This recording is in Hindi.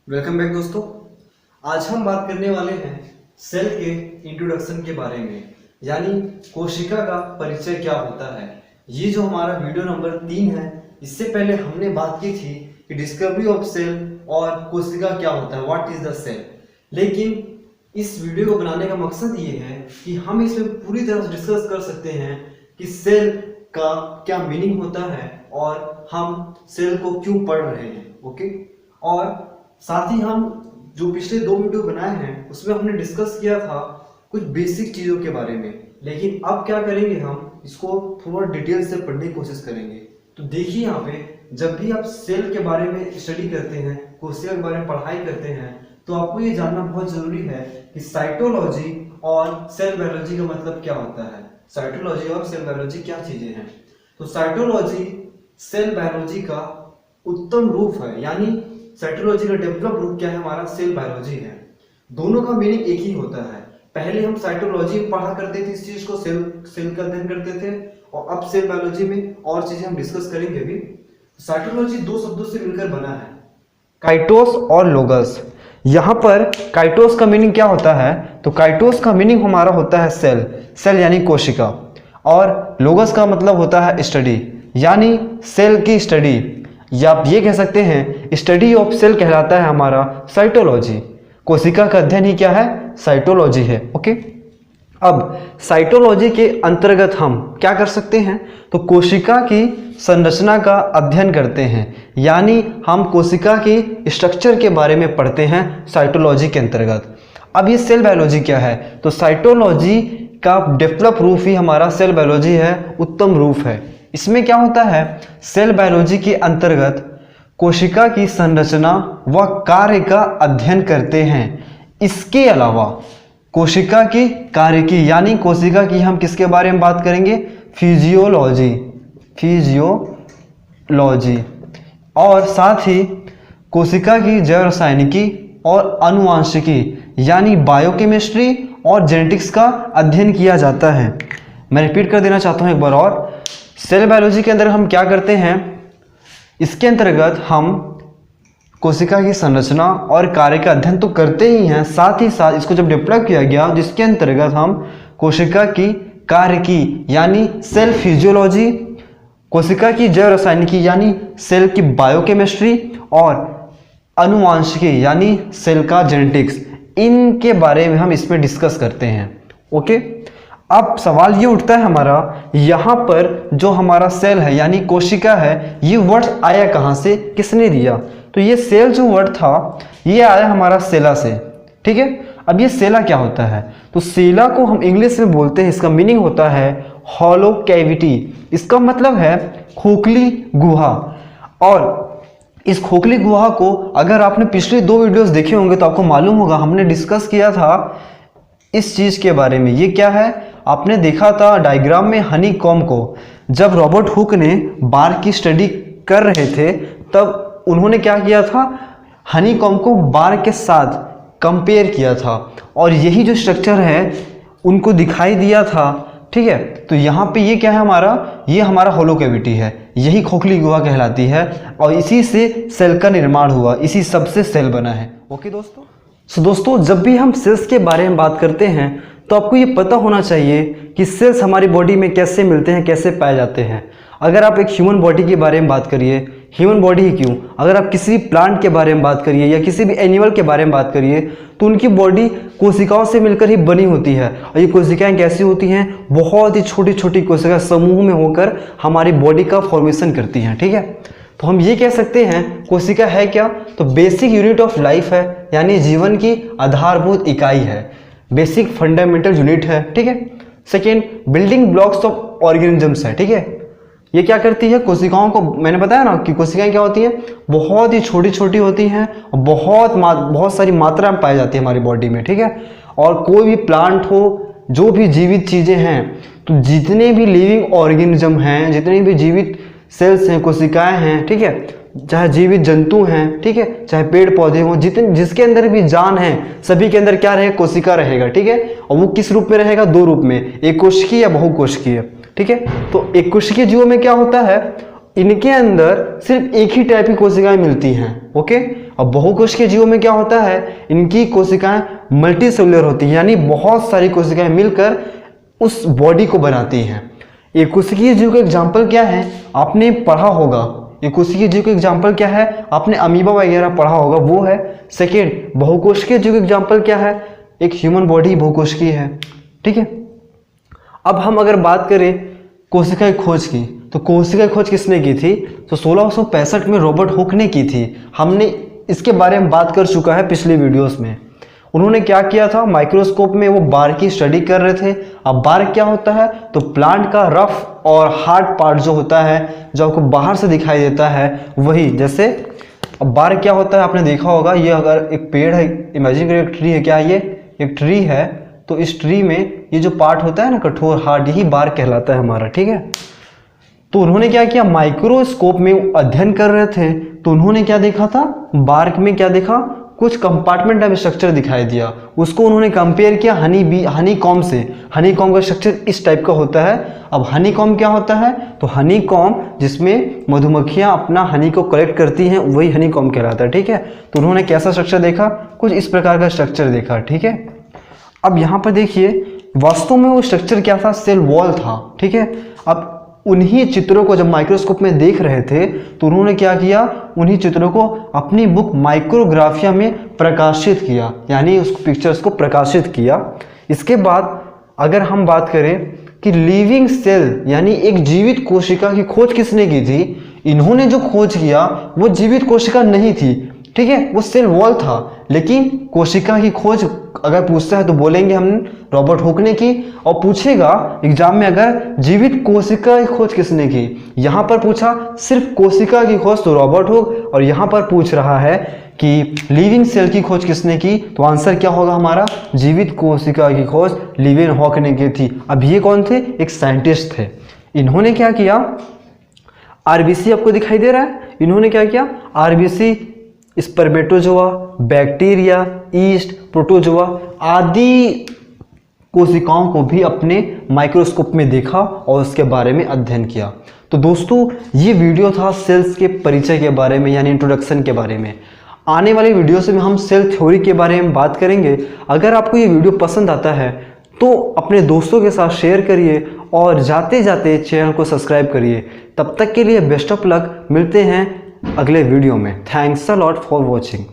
वेलकम बैक दोस्तों। आज हम बात करने वाले हैं सेल के इंट्रोडक्शन के बारे में, यानी कोशिका का परिचय क्या होता है। ये जो हमारा वीडियो नंबर 3 है, इससे पहले हमने बात की थी कि डिस्कवरी ऑफ सेल और कोशिका क्या होता है, व्हाट इज द सेल। लेकिन इस वीडियो को बनाने का मकसद ये है कि हम इसमें पूरी तरह से डिस्कस कर सकते हैं कि सेल का क्या मीनिंग होता है और हम सेल को क्यों पढ़ रहे हैं। ओके, और साथ ही हम जो पिछले 2 वीडियो बनाए हैं उसमें हमने डिस्कस किया था कुछ बेसिक चीज़ों के बारे में, लेकिन अब क्या करेंगे, हम इसको थोड़ा डिटेल से पढ़ने की कोशिश करेंगे। तो देखिए यहाँ पे, जब भी आप सेल के बारे में स्टडी करते हैं, कोशिका के बारे में पढ़ाई करते हैं, तो आपको ये जानना बहुत जरूरी है कि साइटोलॉजी और सेल बायोलॉजी का मतलब क्या होता है। साइटोलॉजी और सेल बायोलॉजी क्या चीजें हैं। तो साइटोलॉजी सेल बायोलॉजी का उत्तम रूप है, यानी साइटोलॉजी का डेवलप रूप क्या है, हमारा सेल बायोलॉजी है। दोनों का मीनिंग एक ही होता है। पहले हम साइटोलॉजी में पढ़ा करते थे, इस चीज को सेल का अध्ययन करते थे, और अब सेल बायोलॉजी में और चीजें हम डिस्कस करेंगे अभी। साइटोलॉजी 2 शब्दों से मिलकर बना है, काइटोस और लोगस। यहाँ पर काइटोस का मीनिंग क्या होता है, तो काइटोस का मीनिंग हमारा होता है सेल, सेल यानी कोशिका, और लोगस का मतलब होता है स्टडी, यानी सेल की स्टडी, या आप ये कह सकते हैं स्टडी ऑफ सेल कहलाता है हमारा साइटोलॉजी। कोशिका का अध्ययन ही क्या है, साइटोलॉजी है। ओके, अब साइटोलॉजी के अंतर्गत हम क्या कर सकते हैं, तो कोशिका की संरचना का अध्ययन करते हैं, यानी हम कोशिका की स्ट्रक्चर के बारे में पढ़ते हैं साइटोलॉजी के अंतर्गत। अब ये सेल बायोलॉजी क्या है, तो साइटोलॉजी का डेवलप रूप ही हमारा सेल बायोलॉजी है, उत्तम रूप है। इसमें क्या होता है, सेल बायोलॉजी के अंतर्गत कोशिका की संरचना व कार्य का अध्ययन करते हैं। इसके अलावा कोशिका की कार्य की, यानी कोशिका की हम किसके बारे में बात करेंगे, फिजियोलॉजी, और साथ ही कोशिका की जैव रसायनिकी और आनुवांशिकी, यानी बायोकेमिस्ट्री और जेनेटिक्स का अध्ययन किया जाता है। मैं रिपीट कर देना चाहता हूं एक बार और, सेल बायोलॉजी के अंदर हम क्या करते हैं, इसके अंतर्गत हम कोशिका की संरचना और कार्य का अध्ययन तो करते ही हैं, साथ ही साथ इसको जब डेवलप किया गया जिसके अंतर्गत हम कोशिका की कार्य की, यानी सेल फिजियोलॉजी, कोशिका की जैव रसायनिकी यानी सेल की बायोकेमिस्ट्री, और आनुवांशिकी यानी सेल का जेनेटिक्स, इनके बारे में हम इसमें डिस्कस करते हैं। ओके, अब सवाल ये उठता है हमारा, यहाँ पर जो हमारा सेल है यानी कोशिका है, ये वर्ड आया कहाँ से, किसने दिया, तो ये सेल जो वर्ड था ये आया हमारा सेला से। ठीक है, अब ये सेला क्या होता है, तो सेला को हम इंग्लिश में बोलते हैं, इसका मीनिंग होता है हॉलो कैविटी। इसका मतलब है खोखली गुहा। और इस खोखली गुहा को अगर आपने पिछले 2 वीडियोस देखे होंगे तो आपको मालूम होगा, हमने डिस्कस किया था इस चीज के बारे में। ये क्या है, आपने देखा था डायग्राम में हनी कॉम्ब को, जब रॉबर्ट हुक ने बार की स्टडी कर रहे थे तब उन्होंने क्या किया था, हनी कॉम्ब को बार के साथ कंपेयर किया था, और यही जो स्ट्रक्चर है उनको दिखाई दिया था। ठीक है, तो यहाँ पे ये क्या है हमारा, ये हमारा होलो कैविटी है, यही खोखली गुहा कहलाती है, और इसी से सेल का निर्माण हुआ, इसी सबसे सेल बना है। ओके दोस्तों, सो दोस्तों, जब भी हम सेल्स के बारे में बात करते हैं तो आपको ये पता होना चाहिए कि सेल्स हमारी बॉडी में कैसे मिलते हैं, कैसे पाए जाते हैं। अगर आप एक ह्यूमन बॉडी के बारे में बात करिए, ह्यूमन बॉडी ही क्यों, अगर आप किसी प्लांट के बारे में बात करिए या किसी भी एनिमल के बारे में बात करिए, तो उनकी बॉडी कोशिकाओं से मिलकर ही बनी होती है। और ये कोशिकाएं कैसी होती हैं, बहुत ही छोटी छोटी कोशिका समूह में होकर हमारी बॉडी का फॉर्मेशन करती हैं। ठीक है, तो हम ये कह सकते हैं कोशिका है क्या, तो बेसिक यूनिट ऑफ लाइफ है, यानी जीवन की आधारभूत इकाई है, बेसिक फंडामेंटल यूनिट है। ठीक है, second, building blocks of organisms है। ठीक है, ये क्या करती है, कोशिकाओं को, मैंने बताया ना कि कोशिकाएं क्या होती हैं, बहुत ही छोटी छोटी होती हैं और बहुत सारी मात्रा में पाई जाती है हमारी बॉडी में। ठीक है, और कोई भी प्लांट हो, जो भी जीवित चीजें हैं, तो जितने भी लिविंग ऑर्गेनिज्म हैं, जितने भी जीवित सेल्स हैं, कोशिकाएं हैं, ठीक है, चाहे जीवित जंतु हैं, ठीक है, चाहे पेड़ पौधे हों, जिसके अंदर भी जान है, सभी के अंदर क्या रहेगा, कोशिका रहेगा। ठीक है, और वो किस रूप में रहेगा, 2 रूप में, एक कोशिकीय या बहुकोशिकीय। ठीक है, तो एक कोशिकीय जीवों में क्या होता है, इनके अंदर सिर्फ एक ही टाइप की कोशिकाएं मिलती हैं। ओके, और बहुकोशिकीय जीवों में क्या होता है, इनकी कोशिकाएं मल्टी सेलुलर होती हैं, यानी बहुत सारी कोशिकाएं मिलकर उस बॉडी को बनाती हैं। एक कोशिकीय जीव का एग्जाम्पल क्या है, आपने पढ़ा होगा, एक कोशिकीय जीव का एग्जाम्पल क्या है, आपने अमीबा वगैरह पढ़ा होगा, वो है। सेकेंड, बहुकोशिकीय जीव का एग्जाम्पल क्या है, एक ह्यूमन बॉडी बहुकोशिकीय है। ठीक है, अब हम अगर बात करें कोशिका की खोज की, तो कोशिका की खोज किसने की थी, तो 1665 में रॉबर्ट हुक ने की थी। हमने इसके बारे में बात कर चुका है पिछले वीडियोस में। उन्होंने क्या किया था, माइक्रोस्कोप में वो बार्क की स्टडी कर रहे थे। अब बार्क क्या होता है, तो प्लांट का रफ और हार्ड पार्ट जो होता है, जो आपको बाहर से दिखाई देता है, वही। जैसे अब बार्क क्या होता है, आपने देखा होगा, ये अगर एक पेड़ है, इमेजिन करिए एक ट्री है, क्या ये एक ट्री है, तो इस ट्री में ये जो पार्ट होता है ना, कठोर हार्ड, यही बार्क कहलाता है हमारा। ठीक है, तो उन्होंने क्या किया, माइक्रोस्कोप में अध्ययन कर रहे थे, तो उन्होंने क्या देखा था, बार्क में क्या देखा, कुछ कंपार्टमेंट टाइप स्ट्रक्चर दिखाई दिया। उसको उन्होंने कंपेयर किया हनी कॉम्ब से। हनी कॉम्ब का स्ट्रक्चर इस टाइप का होता है। अब हनी कॉम्ब क्या होता है, तो हनी कॉम्ब जिसमें मधुमक्खियां अपना हनी को कलेक्ट करती हैं, वही हनी कॉम्ब कहलाता है। ठीक है, तो उन्होंने कैसा स्ट्रक्चर देखा, कुछ इस प्रकार का स्ट्रक्चर देखा। ठीक है, अब यहाँ पर देखिए वास्तव में वो स्ट्रक्चर क्या था, सेल वॉल था। ठीक है, अब उन्हीं चित्रों को जब माइक्रोस्कोप में देख रहे थे, तो उन्होंने क्या किया, उन्हीं चित्रों को अपनी बुक माइक्रोग्राफिया में प्रकाशित किया, यानी उस पिक्चर्स को प्रकाशित किया। इसके बाद अगर हम बात करें कि लिविंग सेल यानी एक जीवित कोशिका की खोज किसने की थी, इन्होंने जो खोज किया वो जीवित कोशिका नहीं थी। ठीक है, वो सेल वॉल था, लेकिन कोशिका की खोज अगर पूछता है तो बोलेंगे हम रॉबर्ट हुक ने की। और पूछेगा एग्जाम में अगर जीवित कोशिका की खोज किसने की, यहां पर पूछा सिर्फ कोशिका की खोज तो रॉबर्ट हुक, और यहां पर पूछ रहा है कि लिविंग सेल की खोज किसने की, तो आंसर क्या होगा हमारा, जीवित कोशिका की खोज लिविंग हॉक ने की थी। अब ये कौन थे, एक साइंटिस्ट थे। इन्होंने क्या किया, आरबीसी आपको दिखाई दे रहा है, इन्होंने क्या किया, RBC, spermatozoa, bacteria, east, protozoa आदि कोशिकाओं को भी अपने माइक्रोस्कोप में देखा और उसके बारे में अध्ययन किया। तो दोस्तों ये वीडियो था सेल्स के परिचय के बारे में, यानी इंट्रोडक्शन के बारे में। आने वाली वीडियो से हम सेल थ्योरी के बारे में बात करेंगे। अगर आपको ये वीडियो पसंद आता है तो अपने दोस्तों के साथ शेयर करिए और जाते जाते चैनल को सब्सक्राइब करिए। तब तक के लिए बेस्ट ऑफ लक, मिलते हैं अगले वीडियो में। Thanks a lot for watching.